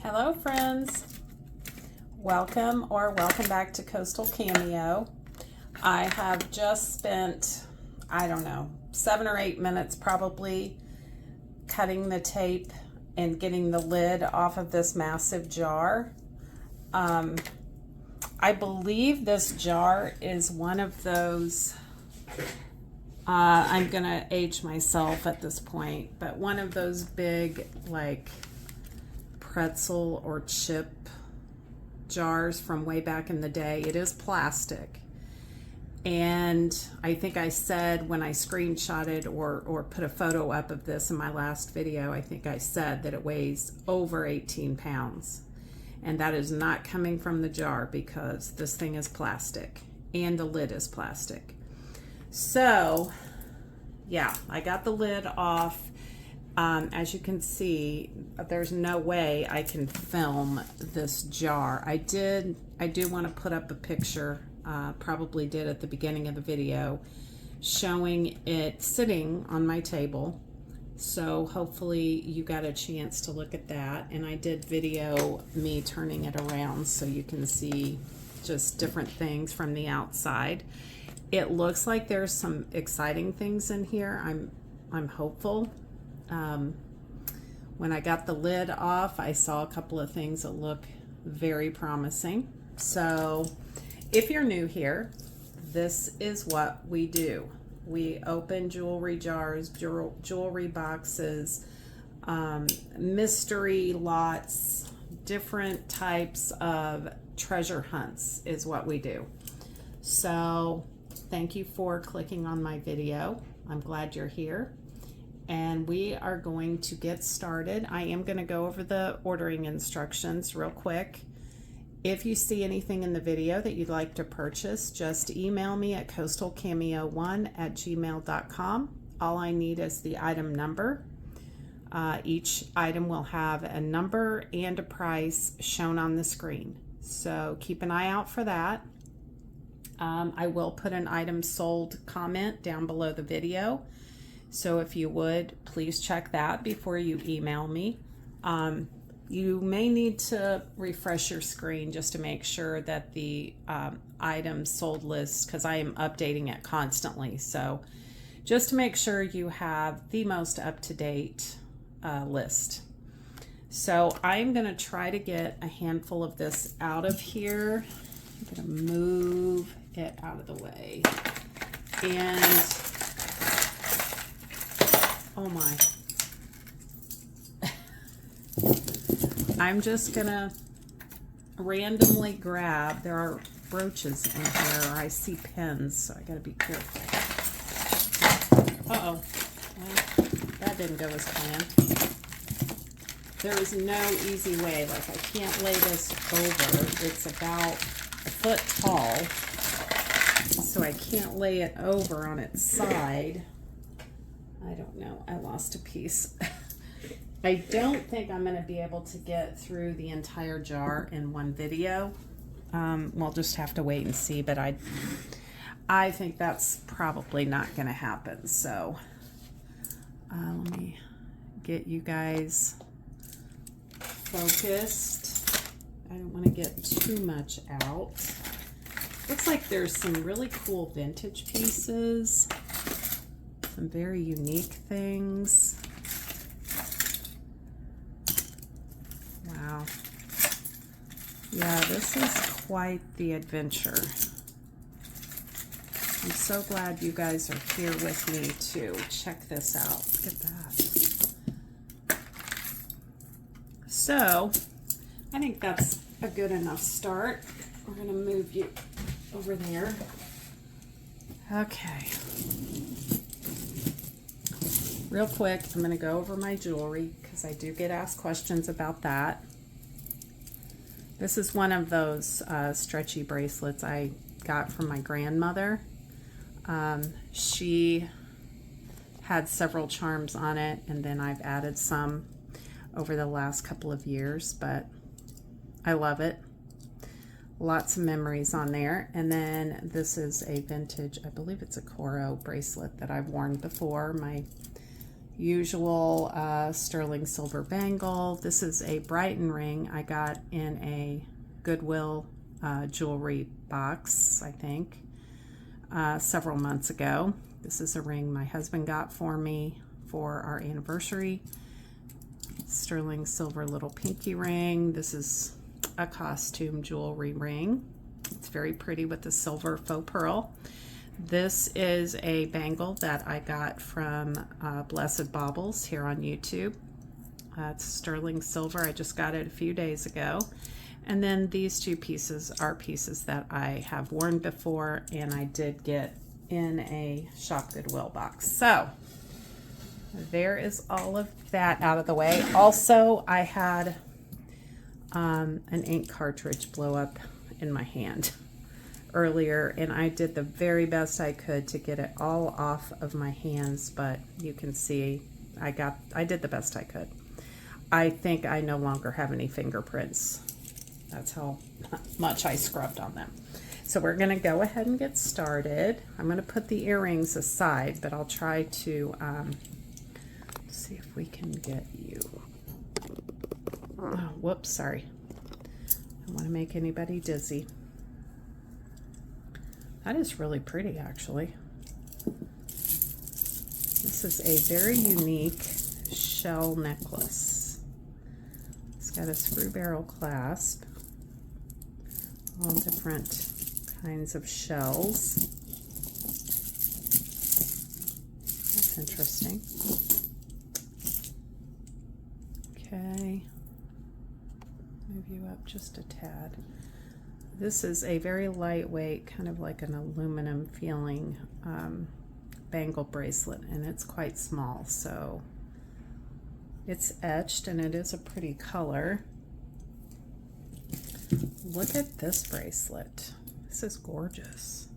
Hello friends, welcome back to Coastal Cameo. I have just spent, I don't know, 7 or 8 minutes probably cutting the tape and getting the lid off of this massive jar. I believe this jar is one of those, I'm gonna age myself at this point, but one of those big like pretzel or chip jars from way back in the day. It is plastic, and I think I said when I screenshotted or put a photo up of this in my last video, I think I said that it weighs over 18 pounds, and that is not coming from the jar because this thing is plastic and the lid is plastic. So yeah, I got the lid off. As you can see, there's no way I can film this jar. I do want to put up a picture, probably did at the beginning of the video, showing it sitting on my table. So hopefully you got a chance to look at that. And I did video me turning it around so you can see just different things from the outside. It looks like there's some exciting things in here. I'm hopeful. When I got the lid off, I saw a couple of things that look very promising. So if you're new here, this is what we do. We open jewelry jars, jewelry boxes, mystery lots, different types of treasure hunts is what we do. So thank you for clicking on my video. I'm glad you're here. And we are going to get started. I am going to go over the ordering instructions real quick. If you see anything in the video that you'd like to purchase, just email me at coastalcameo1@gmail.com. All I need is the item number. Each item will have a number and a price shown on the screen. So keep an eye out for that. I will put an item sold comment down below the video. So if you would, please check that before you email me. You may need to refresh your screen just to make sure that the item sold list, because I am updating it constantly. So just to make sure you have the most up-to-date list. So I'm going to try to get a handful of this out of here. I'm going to move it out of the way. And oh my. I'm just gonna randomly grab, there are brooches in here, I see pins, so I gotta be careful. Uh-oh, well, that didn't go as planned. There is no easy way, like I can't lay this over. It's about a foot tall, so I can't lay it over on its side. I don't know, I lost a piece. I don't think I'm going to be able to get through the entire jar in one video. We'll just have to wait and see, but I think that's probably not going to happen. So let me get you guys focused. I don't want to get too much out. Looks like there's some really cool vintage pieces. Some very unique things. Wow. Yeah, this is quite the adventure. I'm so glad you guys are here with me to check this out. Look at that. So, I think that's a good enough start. We're going to move you over there. Okay. Real quick, I'm going to go over my jewelry because I do get asked questions about that. This is one of those stretchy bracelets I got from my grandmother. She had several charms on it, and then I've added some over the last couple of years, but I love it. Lots of memories on there. And then this is a vintage, I believe it's a Coro bracelet that I've worn before. My usual sterling silver bangle. This is a Brighton ring I got in a Goodwill jewelry box, I think, several months ago. This is a ring my husband got for me for our anniversary. Sterling silver little pinky ring. This is a costume jewelry ring. It's very pretty with the silver faux pearl. This is a bangle that I got from Blessed Baubles here on YouTube. It's sterling silver. I just got it a few days ago. And then these two pieces are pieces that I have worn before and I did get in a Shop Goodwill box. So there is all of that out of the way. Also, I had an ink cartridge blow up in my hand earlier, and I did the very best I could to get it all off of my hands, but you can see I did the best I could. I think I no longer have any fingerprints. That's how much I scrubbed on them. So we're going to go ahead and get started. I'm going to put the earrings aside, but I'll try to see if we can get you. Oh, whoops, sorry. I don't want to make anybody dizzy. That is really pretty, actually. This is a very unique shell necklace. It's got a screw barrel clasp, all different kinds of shells. That's interesting. Okay, move you up just a tad. This is a very lightweight, kind of like an aluminum feeling bangle bracelet, and it's quite small, so it's etched and it is a pretty color. Look at this bracelet. This is gorgeous.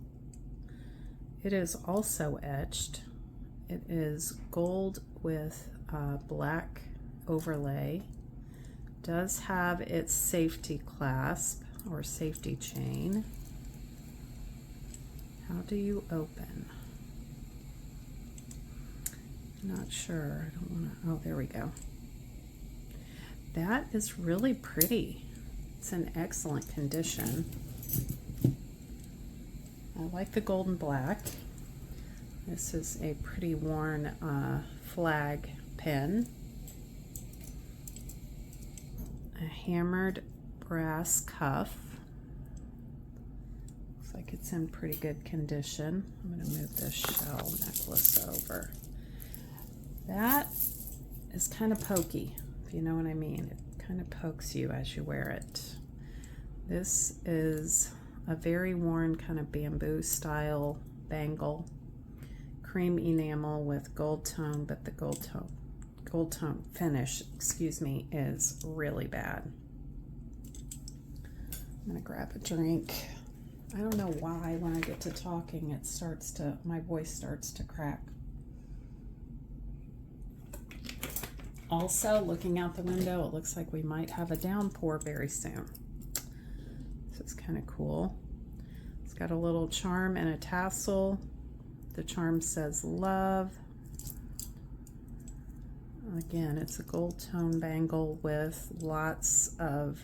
It is also etched. It is gold with black overlay. Does have its safety clasp or safety chain. How do you open? Not sure. I don't want to. Oh, there we go. That is really pretty. It's in excellent condition. I like the gold and black. This is a pretty worn flag pin. A hammered brass cuff. Looks like it's in pretty good condition. I'm going to move this shell necklace over. That is kind of pokey, if you know what I mean. It kind of pokes you as you wear it. This is a very worn kind of bamboo style bangle. Cream enamel with gold tone, but the gold tone finish, excuse me, is really bad. I'm gonna grab a drink. I don't know why when I get to talking my voice starts to crack. Also, looking out the window, it looks like we might have a downpour very soon. So it's kind of cool. It's got a little charm and a tassel. The charm says love. Again, it's a gold tone bangle with lots of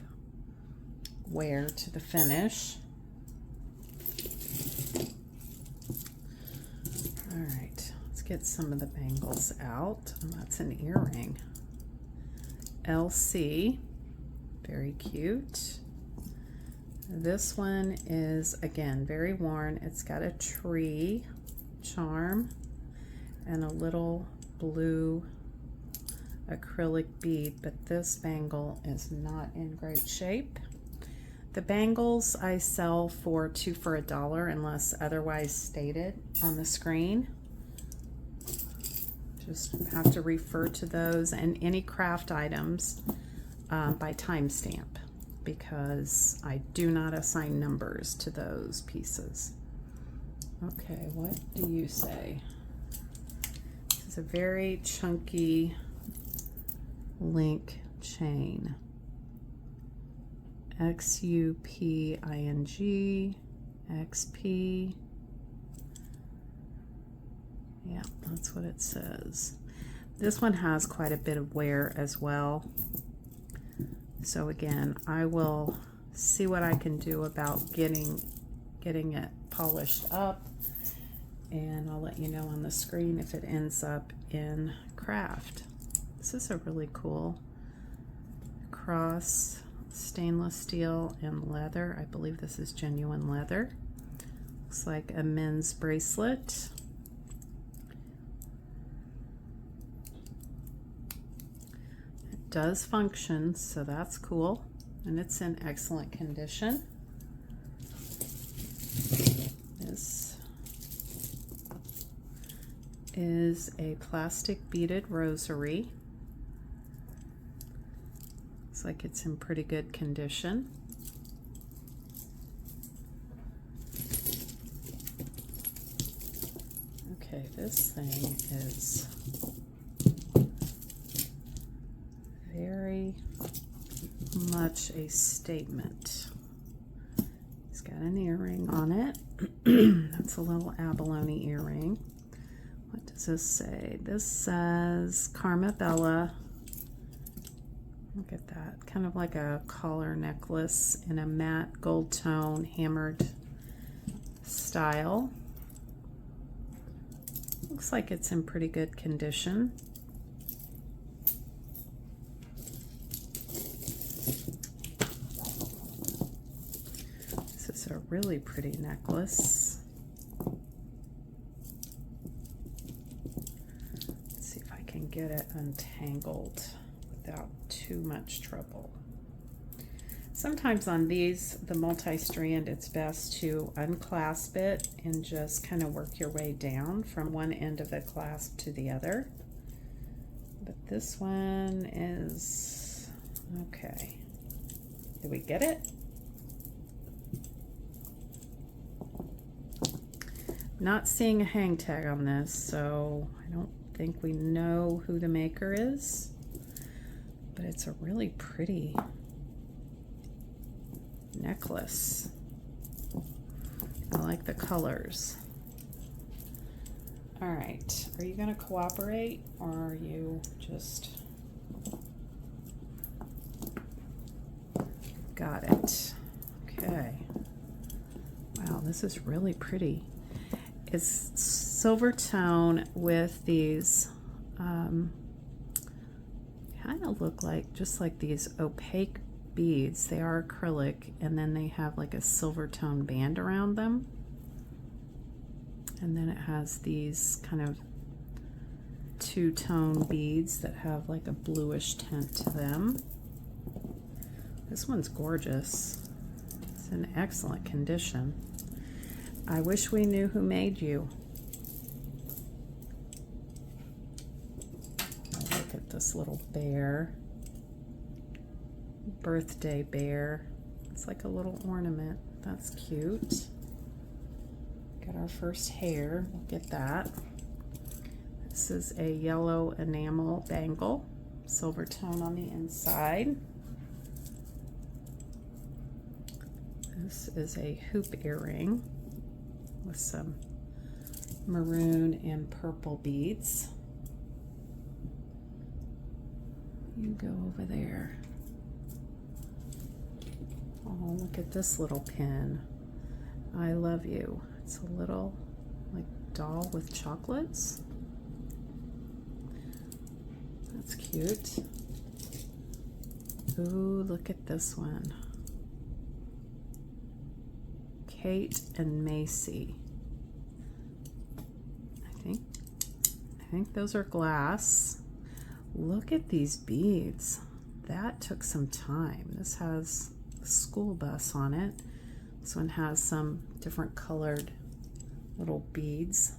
wear to the finish. All right, let's get some of the bangles out. Oh, that's an earring. LC, very cute. This one is, again, very worn. It's got a tree charm and a little blue acrylic bead, but this bangle is not in great shape. The bangles I sell for 2 for $1 unless otherwise stated on the screen. Just have to refer to those and any craft items by timestamp, because I do not assign numbers to those pieces. Okay, what do you say? This is a very chunky link chain. XUPING XP. Yeah, that's what it says. This one has quite a bit of wear as well. So again, I will see what I can do about getting it polished up, and I'll let you know on the screen if it ends up in craft. This is a really cool cross stainless steel and leather. I believe this is genuine leather. Looks like a men's bracelet. It does function, so that's cool, and it's in excellent condition. This is a plastic beaded rosary. Looks like it's in pretty good condition. Okay, this thing is very much a statement. It's got an earring on it. That's a little abalone earring. What does this say? This says Karma Bella. Look at that, kind of like a collar necklace in a matte gold tone hammered style. Looks like it's in pretty good condition. This is a really pretty necklace. Let's see if I can get it untangled without too much trouble. Sometimes on these, the multi-strand, it's best to unclasp it and just kind of work your way down from one end of the clasp to the other. But this one is okay. Did we get it? Not seeing a hang tag on this, so I don't think we know who the maker is. But it's a really pretty necklace. I like the colors. All right, are you going to cooperate, or are you just... Got it. Okay. Wow, this is really pretty. It's silver tone with these kind of look like just like these opaque beads. They are acrylic, and then they have like a silver tone band around them, and then it has these kind of two-tone beads that have like a bluish tint to them. This one's gorgeous. It's in excellent condition. I wish we knew who made you. Look at this little bear. Birthday bear. It's like a little ornament. That's cute. Got our first hair. We'll get that. This is a yellow enamel bangle. Silver tone on the inside. This is a hoop earring with some maroon and purple beads. You go over there. Oh, look at this little pin. I love you. It's a little like doll with chocolates. That's cute. Ooh, look at this one. Kate and Macy. I think those are glass. Look at these beads. That took some time. This has a school bus on it. This one has some different colored little beads.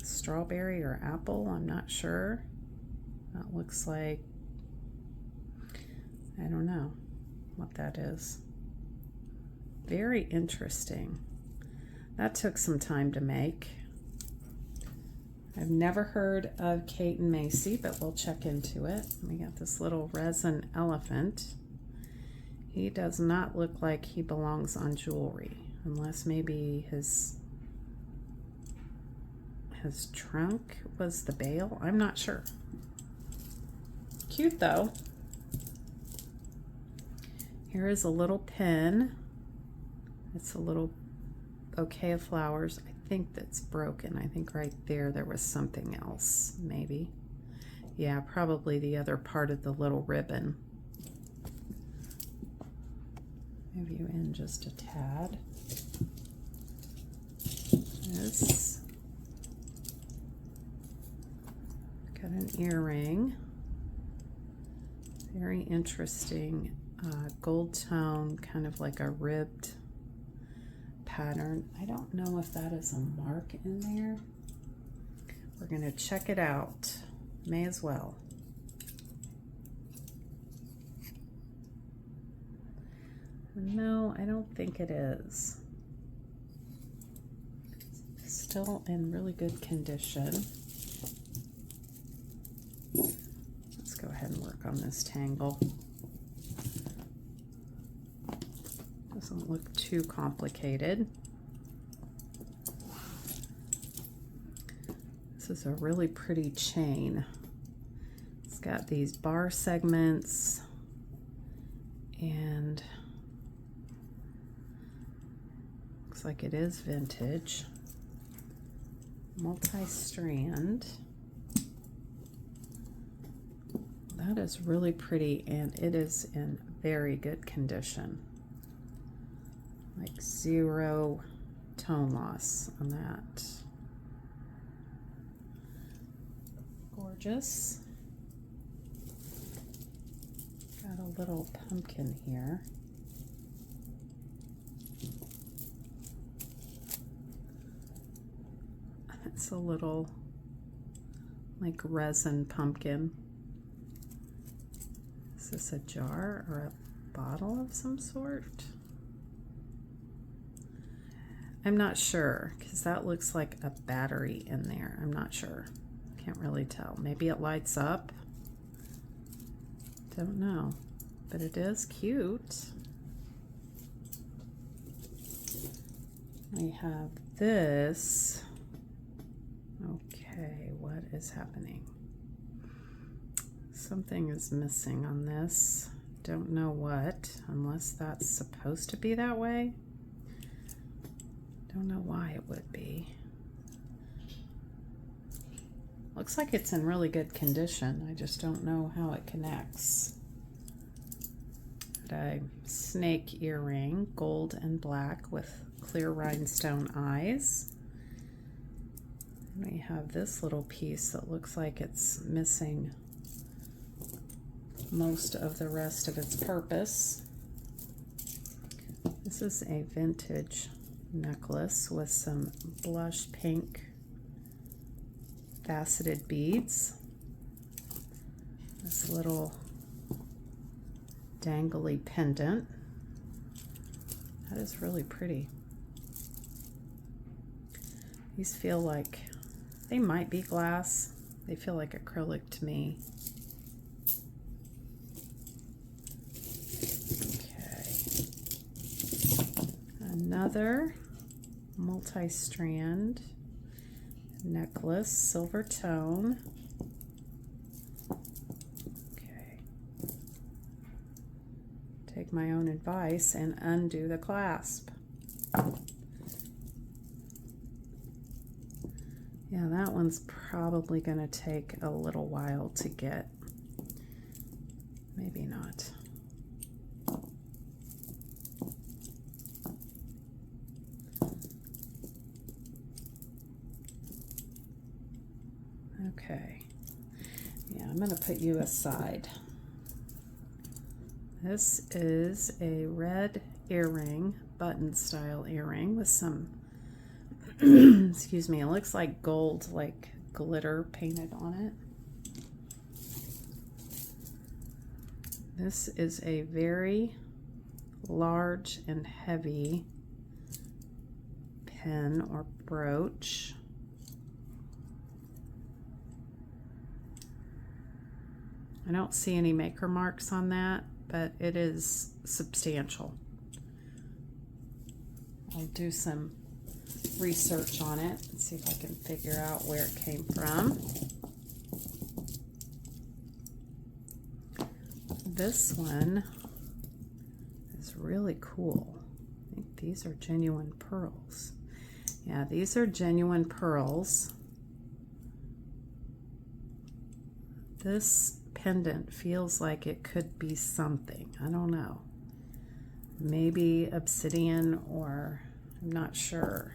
Strawberry or apple, I'm not sure. That looks like, I don't know what that is. Very interesting. That took some time to make. I've never heard of Kate and Macy, but we'll check into it. We got this little resin elephant. He does not look like he belongs on jewelry, unless maybe his his trunk was the bail. I'm not sure. Cute though. Here is a little pin. It's a little bouquet of flowers. I think that's broken. I think right there was something else, maybe. Yeah, probably the other part of the little ribbon. Move you in just a tad. This. Got an earring. Very interesting gold tone, kind of like a ribbed pattern. I don't know if that is a mark in there. We're going to check it out. May as well. No, I don't think it is. Still in really good condition. Let's go ahead and work on this tangle. Doesn't look too complicated. This is a really pretty chain. It's got these bar segments and looks like it is vintage. Multi-strand. That is really pretty, and it is in very good condition. Like 0 tone loss on that. Gorgeous. Got a little pumpkin here. It's a little like resin pumpkin. Is this a jar or a bottle of some sort? I'm not sure, because that looks like a battery in there. I'm not sure. Can't really tell. Maybe it lights up. Don't know. But it is cute. We have this. Okay, what is happening? Something is missing on this. Don't know what, unless that's supposed to be that way. Don't know why it would be. Looks like it's in really good condition. I just don't know how it connects. Got a snake earring, gold and black with clear rhinestone eyes. And we have this little piece that looks like it's missing most of the rest of its purpose. This is a vintage necklace with some blush pink faceted beads. This little dangly pendant. That is really pretty. These feel like they might be glass. They feel like acrylic to me. Another multi-strand necklace, silver tone. Okay. Take my own advice and undo the clasp. Yeah, that one's probably going to take a little while to get. Maybe not. Okay, yeah, I'm going to put you aside. This is a red earring, button style earring with some, excuse me, it looks like gold, like glitter painted on it. This is a very large and heavy pin or brooch. I don't see any maker marks on that, but it is substantial. I'll do some research on it. Let's see if I can figure out where it came from. This one is really cool. I think these are genuine pearls. Yeah, these are genuine pearls. This pendant feels like it could be something. I don't know. Maybe obsidian, or I'm not sure.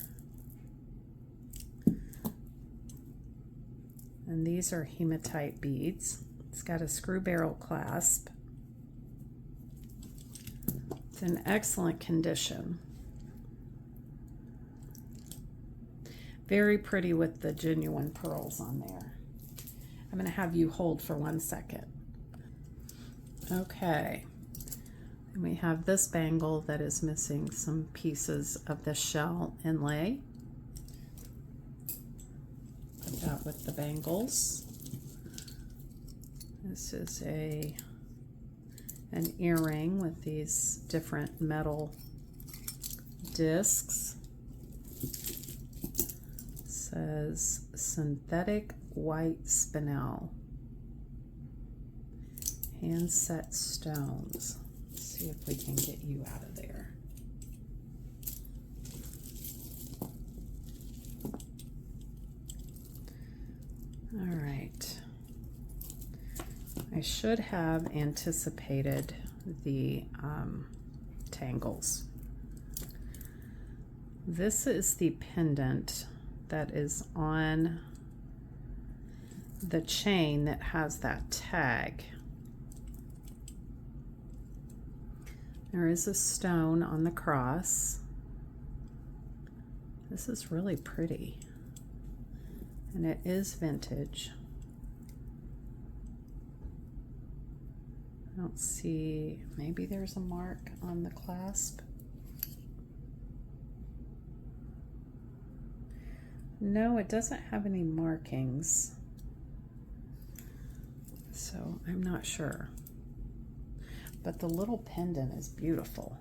And these are hematite beads. It's got a screw barrel clasp. It's in excellent condition. Very pretty with the genuine pearls on there. I'm going to have you hold for 1 second. Okay. And we have this bangle that is missing some pieces of the shell inlay. Put that with the bangles. This is an earring with these different metal discs. It says synthetic white spinel, hand set stones. Let's see if we can get you out of there. All right. I should have anticipated the tangles. This is the pendant that is on the chain that has that tag. There is a stone on the cross. This is really pretty, and it is vintage. I don't see, maybe there's a mark on the clasp. No, it doesn't have any markings. So I'm not sure, but the little pendant is beautiful.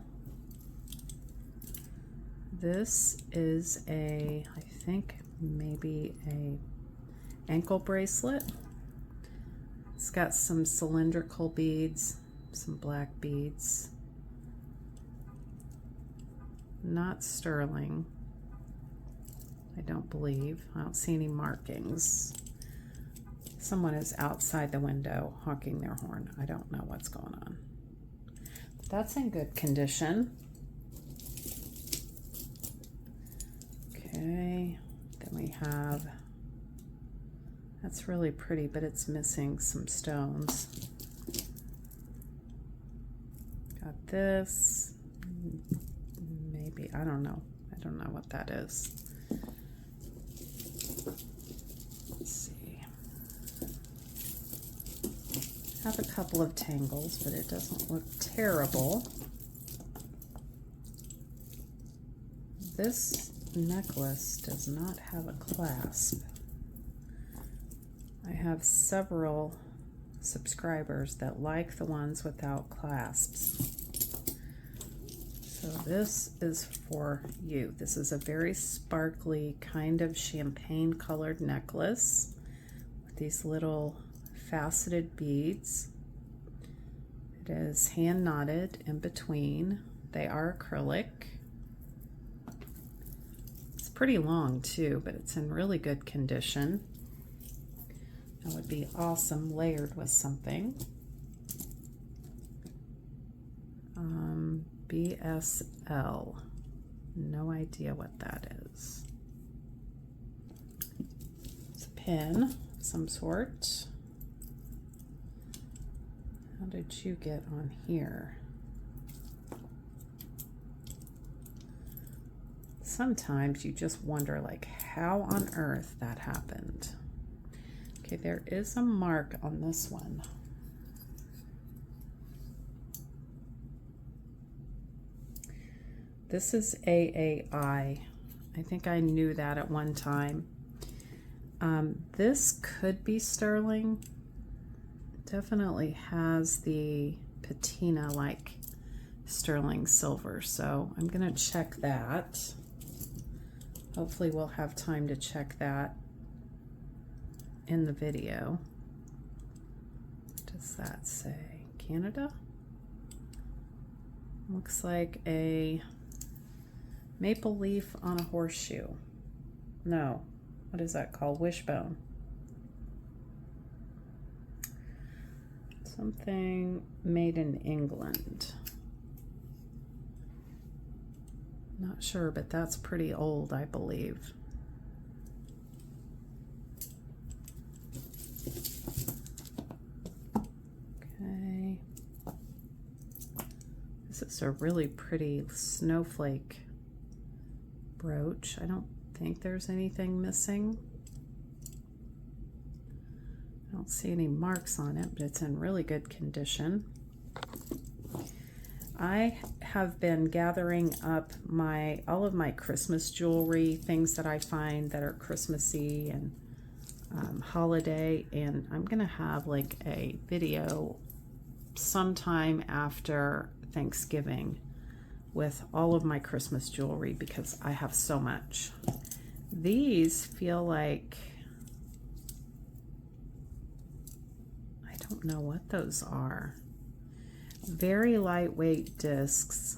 This is I think maybe a ankle bracelet. It's got some cylindrical beads, some black beads. Not sterling, I don't believe. I don't see any markings. Someone is outside the window honking their horn. I don't know what's going on. But that's in good condition. Okay, then we have, that's really pretty, but it's missing some stones. Got this, maybe, I don't know what that is. Let's see. Have a couple of tangles, but it doesn't look terrible. This necklace does not have a clasp. I have several subscribers that like the ones without clasps. So this is for you. This is a very sparkly, kind of champagne colored necklace with these little faceted beads. It is hand knotted in between. They are acrylic. It's pretty long too, but it's in really good condition. That would be awesome layered with something. BSL. No idea what that is. It's a pin of some sort. How did you get on here? Sometimes you just wonder, like, how on earth that happened. Okay, there is a mark on this one. This is AAI. I think I knew that at one time. This could be sterling. Definitely has the patina like sterling silver, so I'm gonna check that. Hopefully we'll have time to check that in the video. What does that say? Canada? Looks like a maple leaf on a horseshoe. No, what is that called? Wishbone. Something made in England. Not sure, but that's pretty old, I believe. Okay. This is a really pretty snowflake brooch. I don't think there's anything missing. I don't see any marks on it, but it's in really good condition. I have been gathering up all of my Christmas jewelry, things that I find that are Christmassy and holiday, and I'm gonna have like a video sometime after Thanksgiving with all of my Christmas jewelry because I have so much. These feel like, I don't know what those are. Very lightweight discs.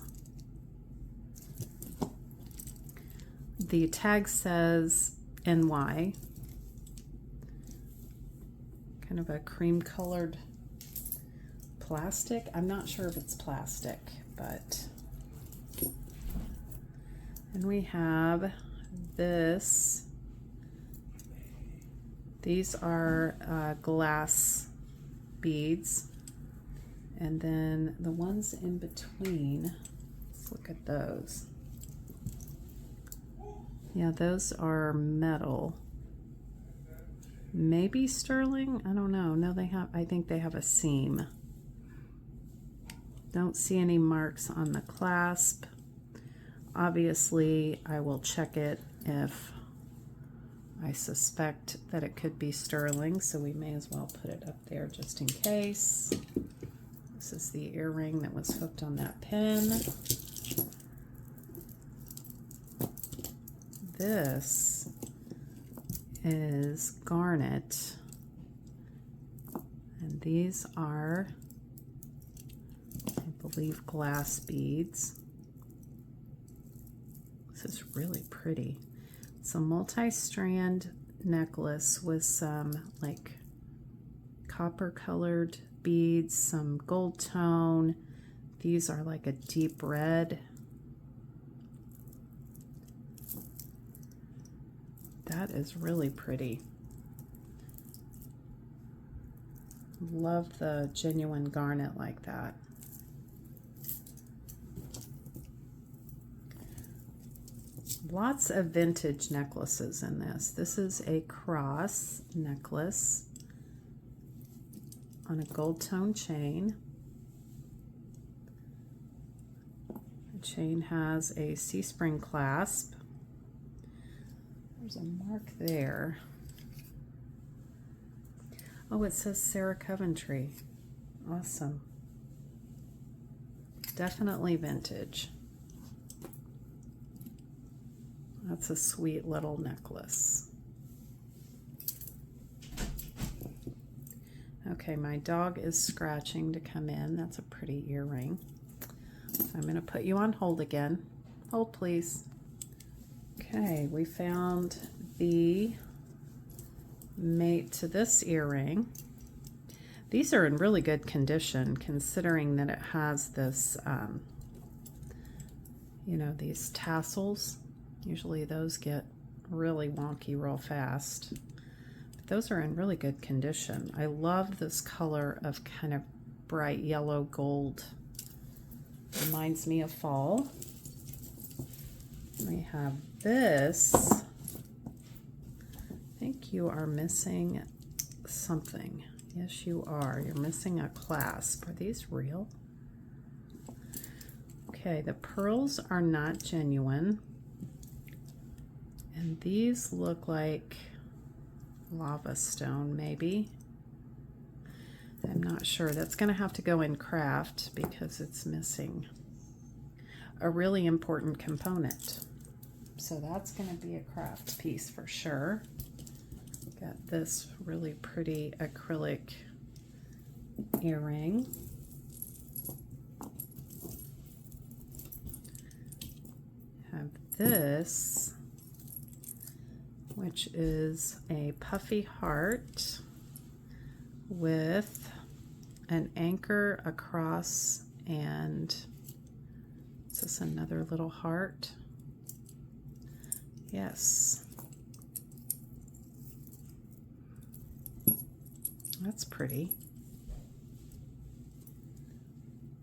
The tag says NY. Kind of a cream colored plastic. I'm not sure if it's plastic, but. And we have this. These are glass beads. And then the ones in between, let's look at those. Yeah, those are metal. Maybe sterling? I don't know. No, I think they have a seam. Don't see any marks on the clasp. Obviously, I will check it if I suspect that it could be sterling, so we may as well put it up there just in case. This is the earring that was hooked on that pin. This is garnet. And these are, I believe, glass beads. This is really pretty. It's a multi-strand necklace with some like copper colored beads, some gold tone. These are like a deep red. That is really pretty. Love the genuine garnet like that. Lots of vintage necklaces in this. This is a cross necklace on a gold tone chain. The chain has a C-spring clasp. There's a mark there. Oh, it says Sarah Coventry. Awesome. Definitely vintage. That's a sweet little necklace. Okay, my dog is scratching to come in. That's a pretty earring. So I'm going to put you on hold again. Hold, please. Okay, we found the mate to this earring. These are in really good condition considering that it has this, you know, these tassels. Usually those get really wonky real fast. Those are in really good condition. I love this color of kind of bright yellow gold. Reminds me of fall. We have this. I think you are missing something. Yes, you are. You're missing a clasp. Are these real? Okay, the pearls are not genuine. And these look like lava stone, maybe. I'm not sure. That's going to have to go in craft because it's missing a really important component. so that's going to be a craft piece for sure. Got this really pretty acrylic earring. Have this, which is a puffy heart with an anchor across, and is this another little heart? Yes. That's pretty.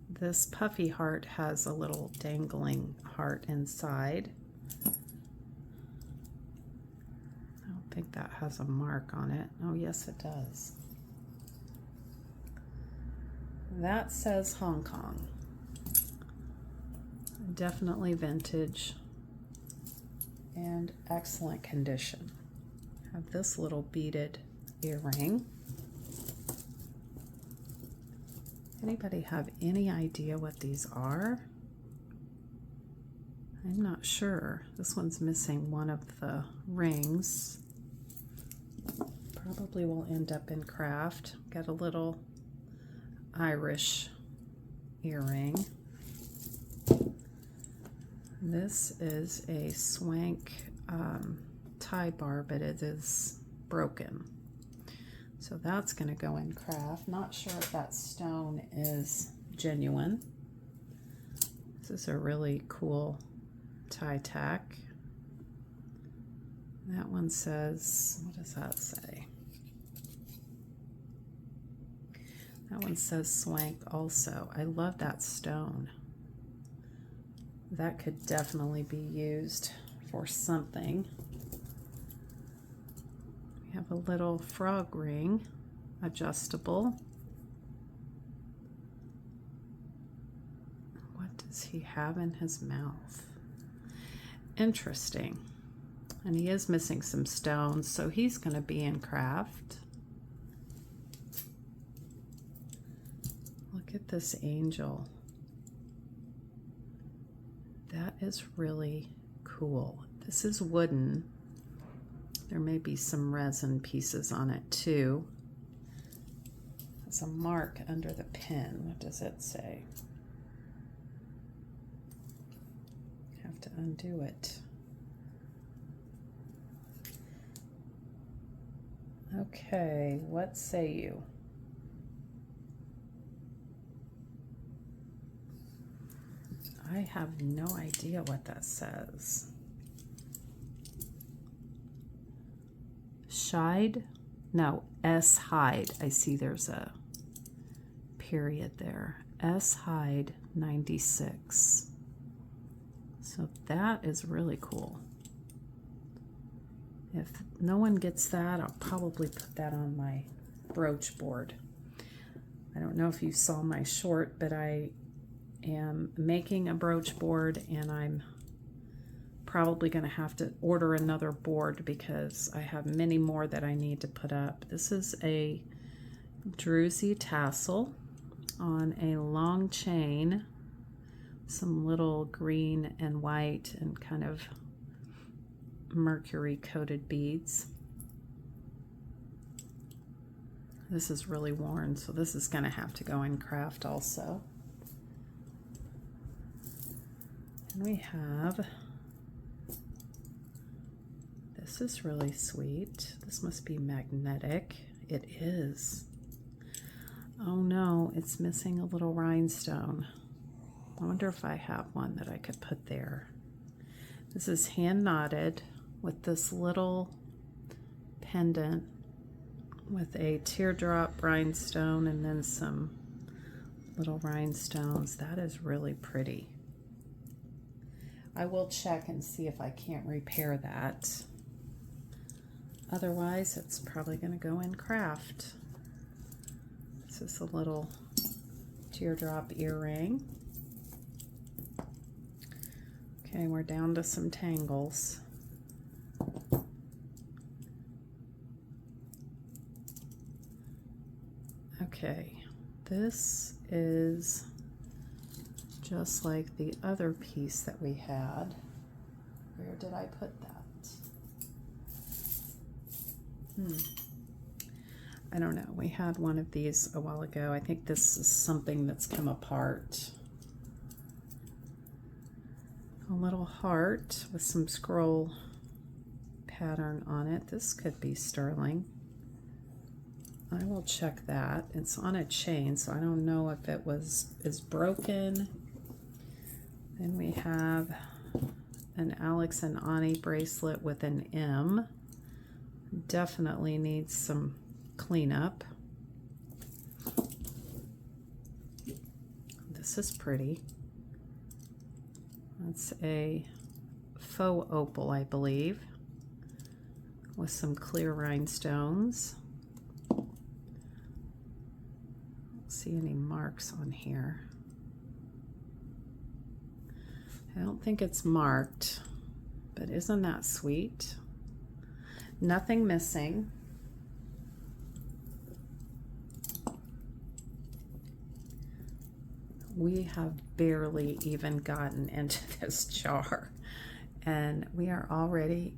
This puffy heart has a little dangling heart inside. I don't think that has a mark on it. Oh, yes, it does. That says Hong Kong. Definitely vintage and excellent condition. Have this little beaded earring. Anybody have any idea what these are? I'm not sure. This one's missing one of the rings. Probably will end up in craft. Got a little Irish earring. This is a swank tie bar, but it is broken. So that's going to go in craft. Not sure if that stone is genuine. This is a really cool tie tack. That one says, what does that say? That one says swank also. I love that stone. That could definitely be used for something. We have a little frog ring, adjustable. What does he have in his mouth? Interesting. And he is missing some stones, so he's going to be in craft. Look at this angel. That is really cool. This is wooden. There may be some resin pieces on it too. There's a mark under the pin. What does it say? Have to undo it. Okay, what say you? I have no idea what that says. Shide? No, S Hyde. I see there's a period there. S Hyde 96. So that is really cool. If no one gets that, I'll probably put that on my brooch board. I don't know if you saw my short, but I am making a brooch board, and I'm probably going to have to order another board because I have many more that I need to put up. This is a druzy tassel on a long chain, some little green and white and kind of mercury coated beads. This is really worn, so this is going to have to go in craft also. And we have, this is really sweet. This must be magnetic. It is. Oh no, it's missing a little rhinestone. I wonder if I have one that I could put there. This is hand knotted with this little pendant with a teardrop rhinestone and then some little rhinestones. That is really pretty. I will check and see if I can't repair that. Otherwise, it's probably going to go in craft. This is a little teardrop earring. Okay, we're down to some tangles. Okay, this is just like the other piece that we had. Where did I put that? I don't know. We had one of these a while ago. I think this is something that's come apart. A little heart with some scroll pattern on it. This could be sterling. I will check that. It's on a chain, so I don't know if it is broken. Then we have an Alex and Ani bracelet with an M. Definitely needs some cleanup. This is pretty. That's a faux opal, I believe, with some clear rhinestones. Don't see any marks on here. I don't think it's marked, but isn't that sweet? Nothing missing. We have barely even gotten into this jar, and we are already,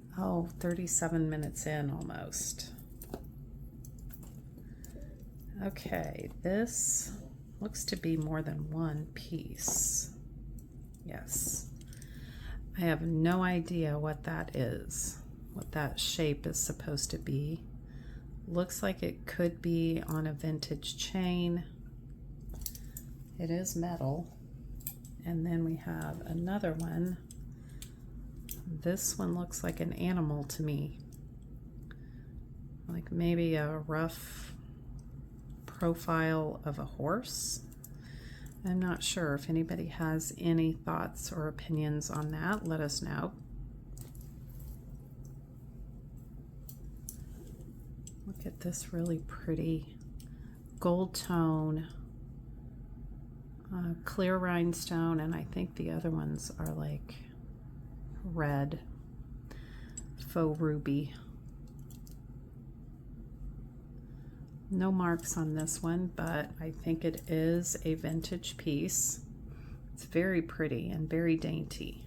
37 minutes in almost. Okay, this looks to be more than one piece. Yes. I have no idea what that is, what that shape is supposed to be. Looks like it could be on a vintage chain. It is metal. And then we have another one. This one looks like an animal to me. Like maybe a rough profile of a horse. I'm not sure. If anybody has any thoughts or opinions on that, let us know. Look at this really pretty gold tone, clear rhinestone, and I think the other ones are like red, faux ruby. No marks on this one, but I think it is a vintage piece. It's very pretty and very dainty.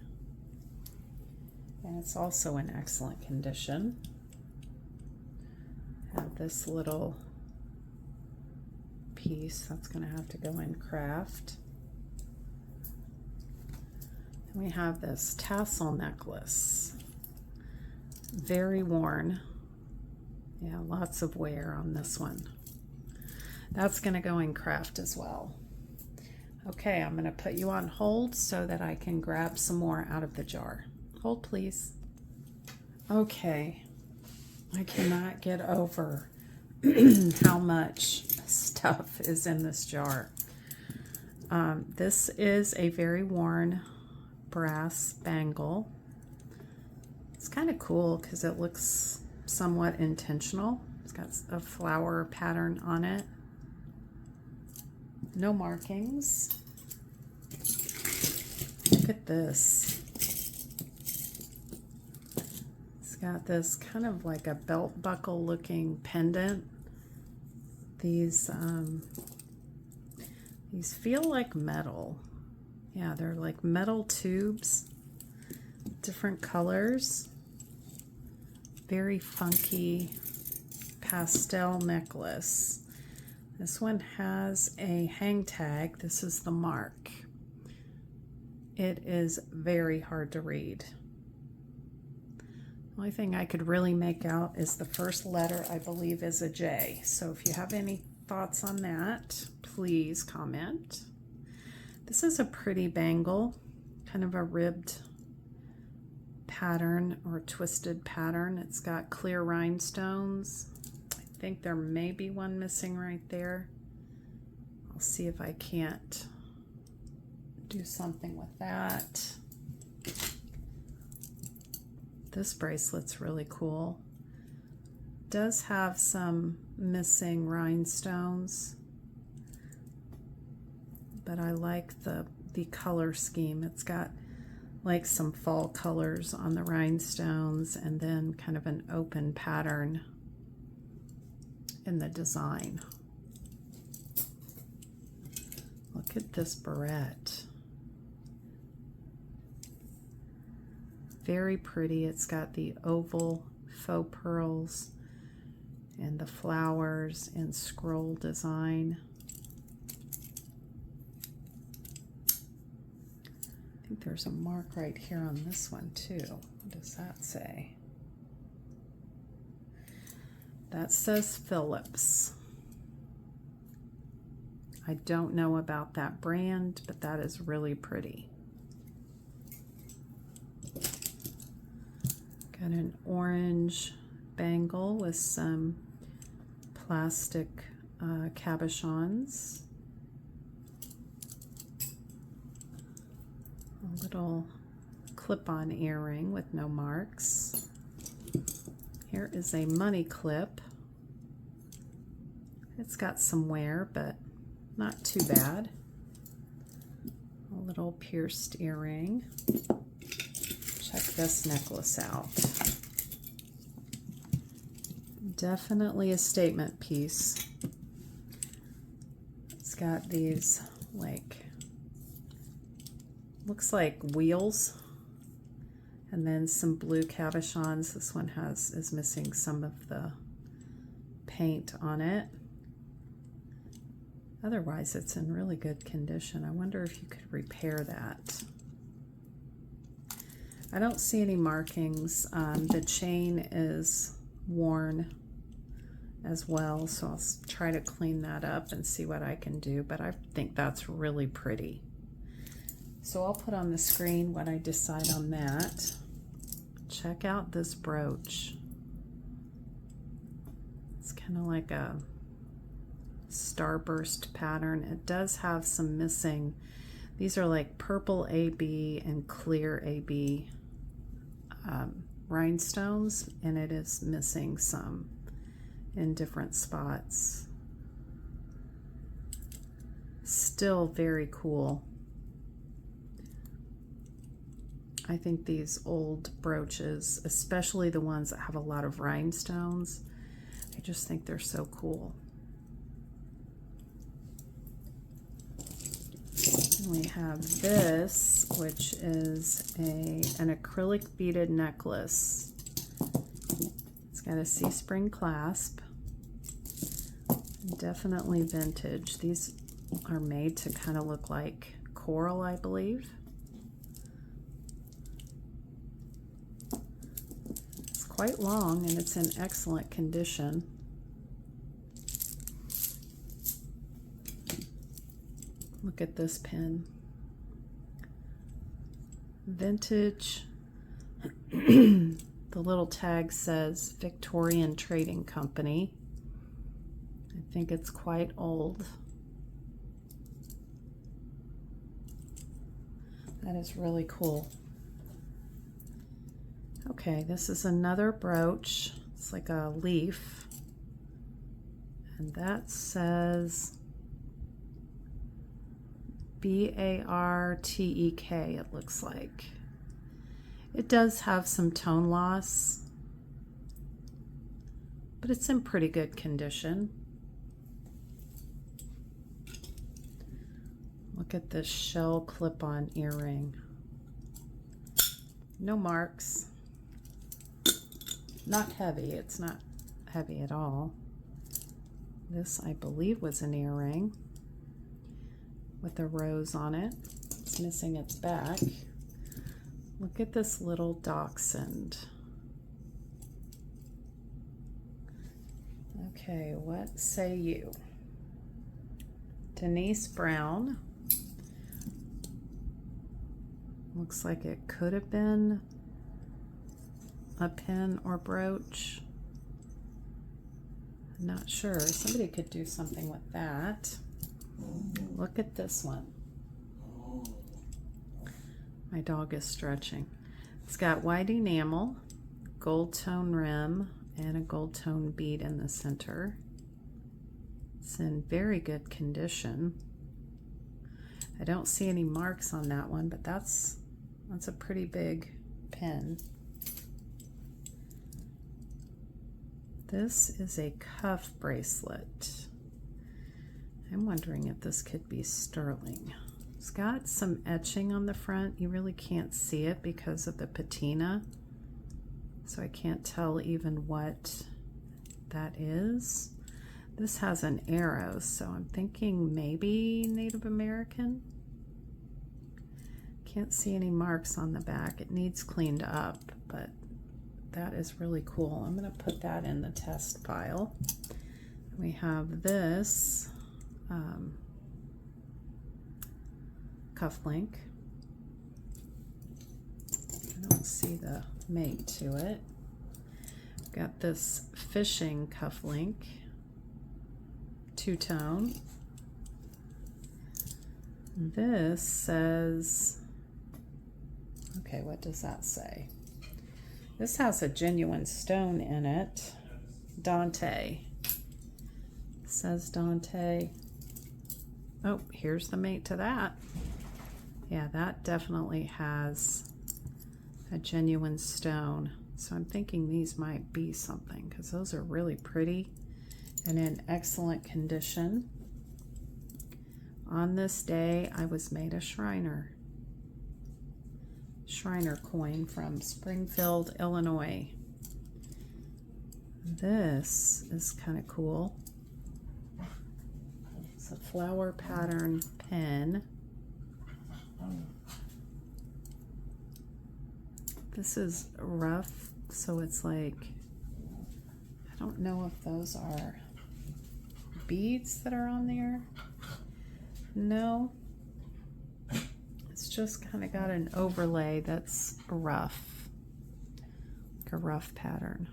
And it's also in excellent condition. Have this little piece that's going to have to go in craft. And we have this tassel necklace. Very worn. Yeah, lots of wear on this one. That's going to go in craft as well. Okay, I'm going to put you on hold so that I can grab some more out of the jar. Hold, please. Okay, I cannot get over how much stuff is in this jar. This is a very worn brass bangle. It's kind of cool because it looks somewhat intentional. It's got a flower pattern on it. No markings. Look at this. It's got this kind of like a belt buckle looking pendant. These feel like metal. Yeah, they're like metal tubes, different colors. Very funky pastel necklace. This one has a hang tag. This is the mark. It is very hard to read. The only thing I could really make out is the first letter, I believe, is a J. So if you have any thoughts on that, please comment. This is a pretty bangle, kind of a ribbed pattern or twisted pattern. It's got clear rhinestones. I think there may be one missing right there. I'll see if I can't do something with that. This bracelet's really cool. Does have some missing rhinestones, but I like the color scheme. It's got like some fall colors on the rhinestones and then kind of an open pattern in the design. Look at this barrette. Very pretty. It's got the oval faux pearls and the flowers and scroll design. I think there's a mark right here on this one too. What does that say? That says Phillips. I don't know about that brand, but that is really pretty. Got an orange bangle with some plastic cabochons. A little clip-on earring with no marks. Here is a money clip. It's got some wear, but not too bad. A little pierced earring. Check this necklace out. Definitely a statement piece. It's got these, like, looks like wheels, and then some blue cabochons. This one is missing some of the paint on it. Otherwise, it's in really good condition. I wonder if you could repair that. I don't see any markings. The chain is worn as well, so I'll try to clean that up and see what I can do, but I think that's really pretty. So I'll put on the screen what I decide on that. Check out this brooch. It's kind of like a starburst pattern. It does have some missing. These are like purple AB and clear AB rhinestones, and it is missing some in different spots. Still very cool. I think these old brooches, especially the ones that have a lot of rhinestones, I just think they're so cool. And we have this, which is an acrylic beaded necklace. It's got a C-spring clasp. Definitely vintage. These are made to kind of look like coral, I believe. It's quite long and it's in excellent condition. Look at this pin. Vintage. The little tag says Victorian Trading Company. I think it's quite old. That is really cool. Okay, this is another brooch. It's like a leaf. And that says B-A-R-T-E-K, it looks like. It does have some tone loss, but it's in pretty good condition. Look at this shell clip-on earring. No marks. Not heavy. It's not heavy at all. This, I believe, was an earring with a rose on it. It's missing its back. Look at this little dachshund. Okay, what say you? Denise Brown. Looks like it could have been a pin or brooch. I'm not sure. Somebody could do something with that. Look at this one. My dog is stretching. It's got white enamel, gold tone rim, and a gold tone bead in the center. It's in very good condition. I don't see any marks on that one, but that's a pretty big pin. This is a cuff bracelet. I'm wondering if this could be sterling. It's got some etching on the front. You really can't see it because of the patina. So I can't tell even what that is. This has an arrow, so I'm thinking maybe Native American. Can't see any marks on the back. It needs cleaned up, but that is really cool. I'm going to put that in the test pile. We have this cufflink. I don't see the mate to it. Got this fishing cufflink, two-tone. This says, okay, what does that say? This has a genuine stone in it. Dante. It says Dante. Oh, here's the mate to that. Yeah, that definitely has a genuine stone. So I'm thinking these might be something because those are really pretty and in excellent condition. On this day, I was made a Shriner coin from Springfield, Illinois. This is kind of cool. It's a flower pattern pen. This is rough, so it's like, I don't know if those are beads that are on there. No, it's just kind of got an overlay that's rough, like a rough pattern.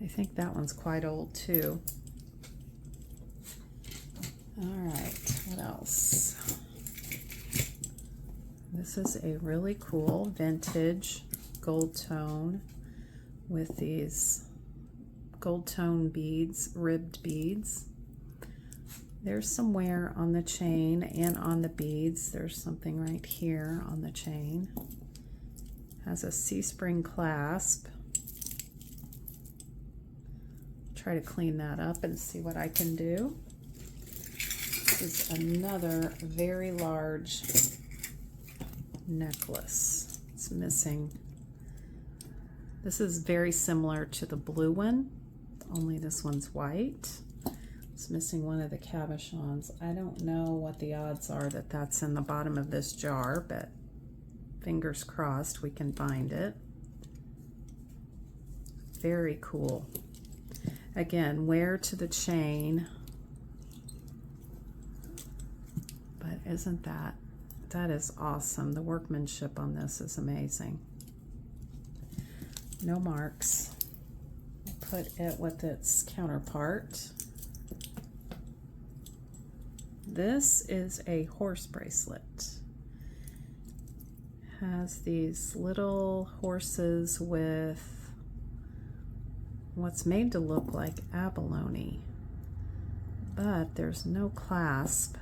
I think that one's quite old too. All right, what else? This is a really cool vintage gold tone with these gold tone beads, ribbed beads. There's some wear on the chain and on the beads. There's something right here on the chain. Has a C-spring clasp. Try to clean that up and see what I can do. This is another very large necklace. It's missing. This is very similar to the blue one, only this one's white. It's missing one of the cabochons. I don't know what the odds are that that's in the bottom of this jar, but fingers crossed we can find it. Very cool. Again, wear to the chain, but isn't that is awesome. The workmanship on this is amazing. No marks. I'll put it with its counterpart. This is a horse bracelet. Has these little horses with what's made to look like abalone, but there's no clasp.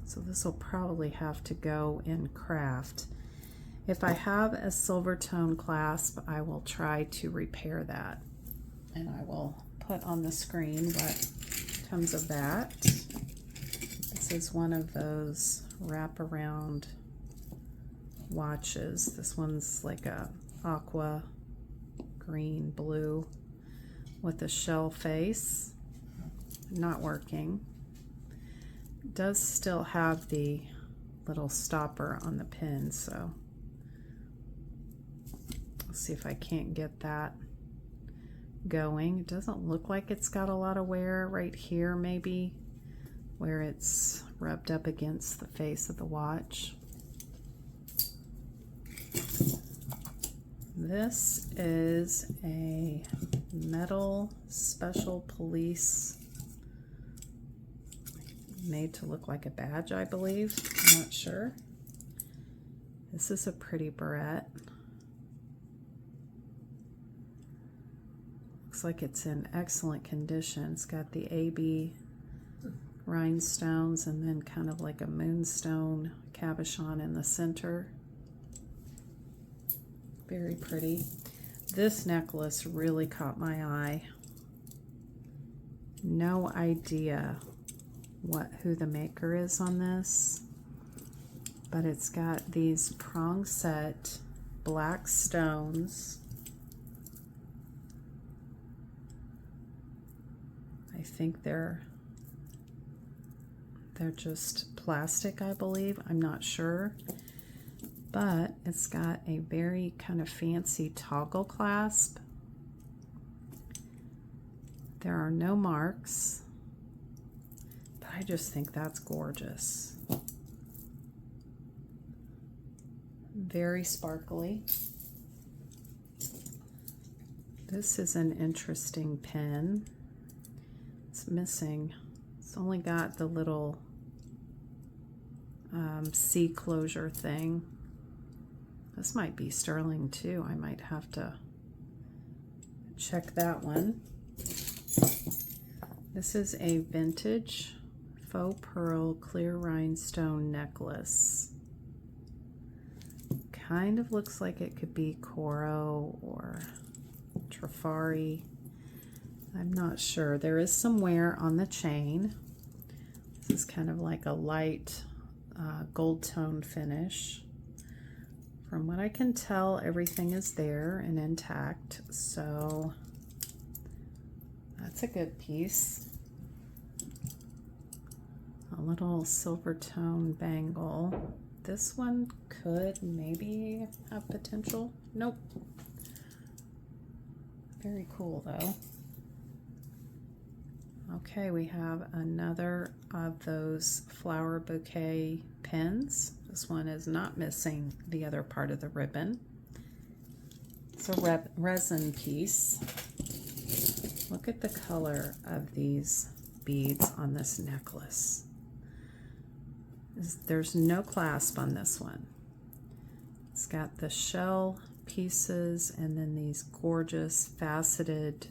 So this will probably have to go in craft. If I have a silver tone clasp, I will try to repair that. And I will put on the screen what comes of that. This is one of those wraparound watches. This one's like a aqua green blue with a shell face. Not working. It does still have the little stopper on the pin, so I'll see if I can't get that going. It doesn't look like it's got a lot of wear right here, maybe where it's rubbed up against the face of the watch. This is a metal special police made to look like a badge, I believe. I'm not sure. This is a pretty barrette. Looks like it's in excellent condition. It's got the AB rhinestones and then kind of like a moonstone cabochon in the center. Very pretty. This necklace really caught my eye. No idea who the maker is on this, but it's got these prong set black stones. I think they're just plastic, I believe. I'm not sure. But it's got a very kind of fancy toggle clasp. There are no marks, but I just think that's gorgeous. Very sparkly. This is an interesting pin. It's missing. It's only got the little C closure thing. This might be sterling too. I might have to check that one. This is a vintage faux pearl clear rhinestone necklace. Kind of looks like it could be Coro or Trifari. I'm not sure. There is some wear on the chain. This is kind of like a light gold tone finish. From what I can tell, everything is there and intact, so that's a good piece. A little silver tone bangle. This one could maybe have potential. Nope. Very cool though. Okay, we have another of those flower bouquet pins. This one is not missing the other part of the ribbon. It's a resin piece. Look at the color of these beads on this necklace. There's no clasp on this one. It's got the shell pieces and then these gorgeous faceted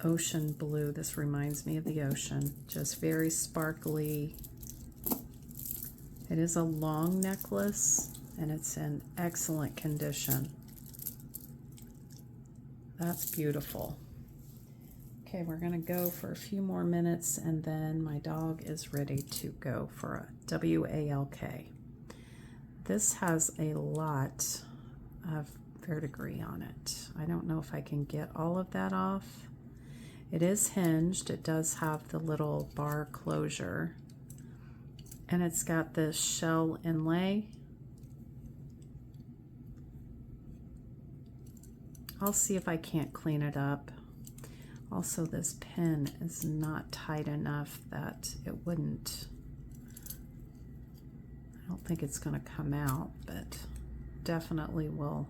ocean blue. This reminds me of the ocean. Just very sparkly. It is a long necklace and it's in excellent condition. That's beautiful. Okay, we're gonna go for a few more minutes and then my dog is ready to go for a WALK. This has a lot of verdigris on it. I don't know if I can get all of that off. It is hinged. It does have the little bar closure. And it's got this shell inlay. I'll see if I can't clean it up. Also, this pin is not tight enough that it wouldn't. I don't think it's going to come out, but definitely will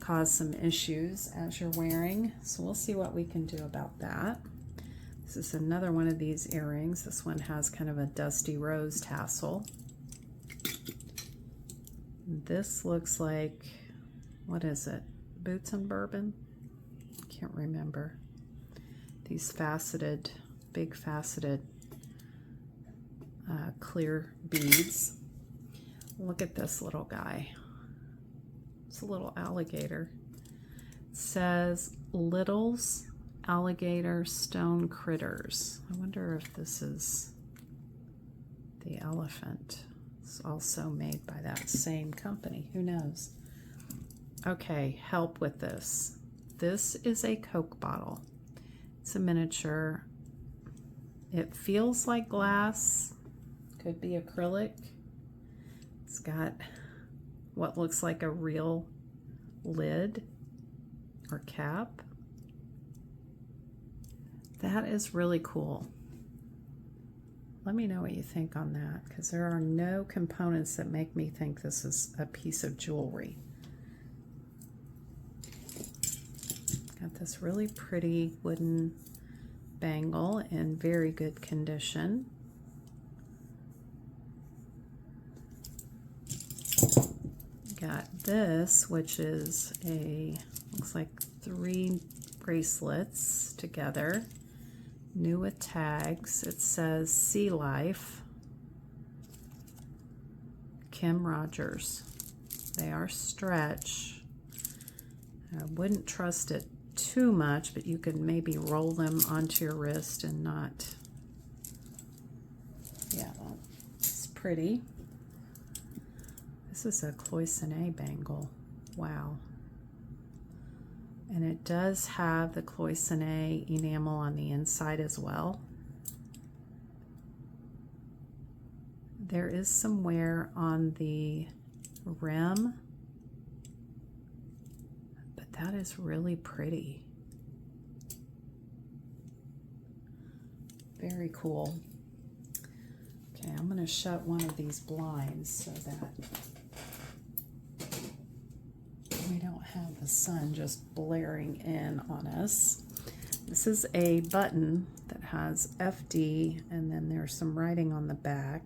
cause some issues as you're wearing. So we'll see what we can do about that. This is another one of these earrings. This one has kind of a dusty rose tassel. This looks like, what is it? Boots and Bourbon? Can't remember. These faceted, big faceted clear beads. Look at this little guy. It's a little alligator. It says Little's Alligator Stone Critters. I wonder if this is the elephant. It's also made by that same company. Who knows? Okay, help with this. This is a Coke bottle. It's a miniature. It feels like glass. Could be acrylic. It's got what looks like a real lid or cap. That is really cool. Let me know what you think on that, because there are no components that make me think this is a piece of jewelry. Got this really pretty wooden bangle in very good condition. Got this, which is looks like 3 bracelets together, new with tags. It says Sea Life, Kim Rogers. They are stretch. I wouldn't trust it too much, but you could maybe roll them onto your wrist and not Yeah, that's pretty. This is a cloisonne bangle. Wow. And it does have the cloisonne enamel on the inside as well. There is some wear on the rim, but that is really pretty. Very cool. Okay, I'm going to shut one of these blinds so that we don't have the sun just blaring in on us. This is a button that has FD, and then there's some writing on the back.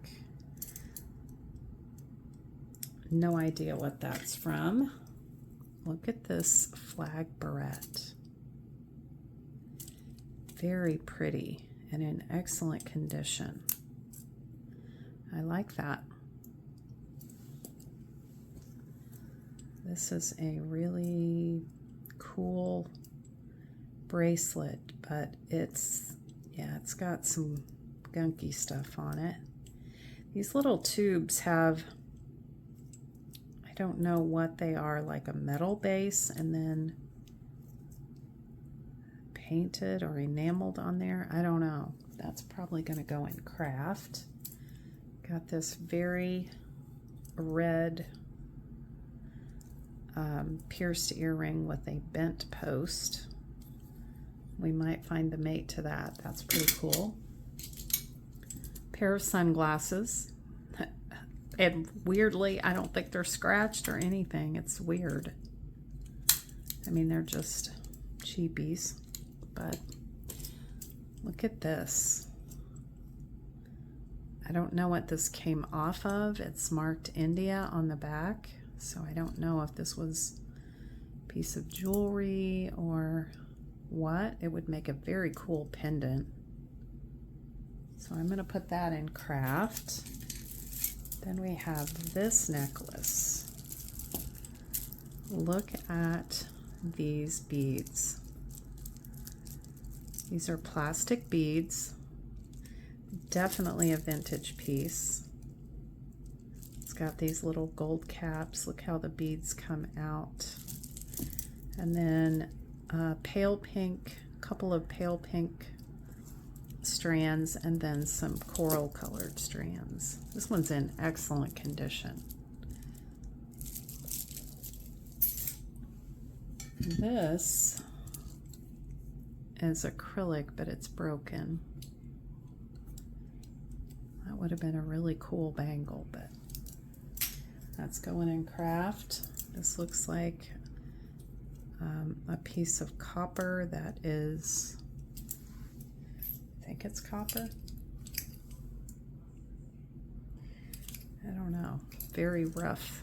No idea what that's from. Look at this flag barrette. Very pretty and in excellent condition. I like that. This is a really cool bracelet, but it's got some gunky stuff on it. These little tubes have, I don't know what they are, like a metal base and then painted or enameled on there. I don't know. That's probably going to go in craft. Got this very red pierced earring with a bent post. We might find the mate to that. That's pretty cool. Pair of sunglasses. And weirdly, I don't think they're scratched or anything. It's weird. I mean, they're just cheapies. But look at this. I don't know what this came off of. It's marked India on the back. So I don't know if this was a piece of jewelry or what. It would make a very cool pendant. So I'm going to put that in craft. Then we have this necklace. Look at these beads. These are plastic beads. Definitely a vintage piece. It's got these little gold caps. Look how the beads come out. And then pale pink, couple of pale pink strands, and then some coral colored strands. This one's in excellent condition. This is acrylic, but it's broken. That would have been a really cool bangle, but that's going in craft. This looks like a piece of copper that is, I think it's copper. I don't know. Very rough,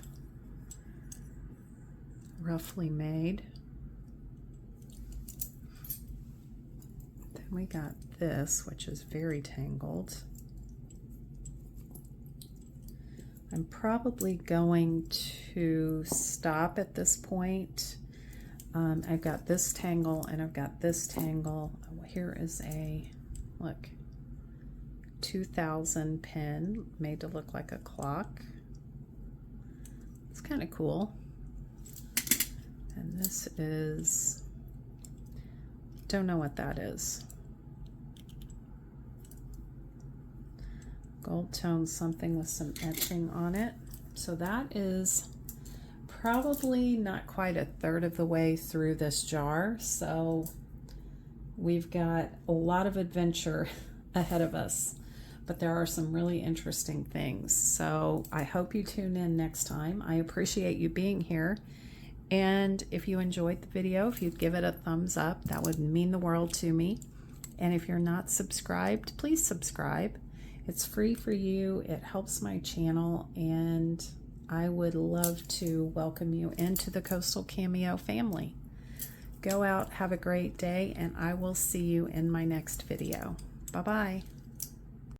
roughly made. Then we got this, which is very tangled. I'm probably going to stop at this point. I've got this tangle and I've got this tangle. Here is a, look, 2000 pin made to look like a clock. It's kind of cool. And this is, don't know what that is. Gold tone something with some etching on it. So that is probably not quite a third of the way through this jar. So we've got a lot of adventure ahead of us, but there are some really interesting things. So I hope you tune in next time. I appreciate you being here. And if you enjoyed the video, if you'd give it a thumbs up, that would mean the world to me. And if you're not subscribed, please subscribe. It's free for you. It helps my channel, and I would love to welcome you into the Coastal Cameo family. Go out, have a great day, and I will see you in my next video. Bye-bye.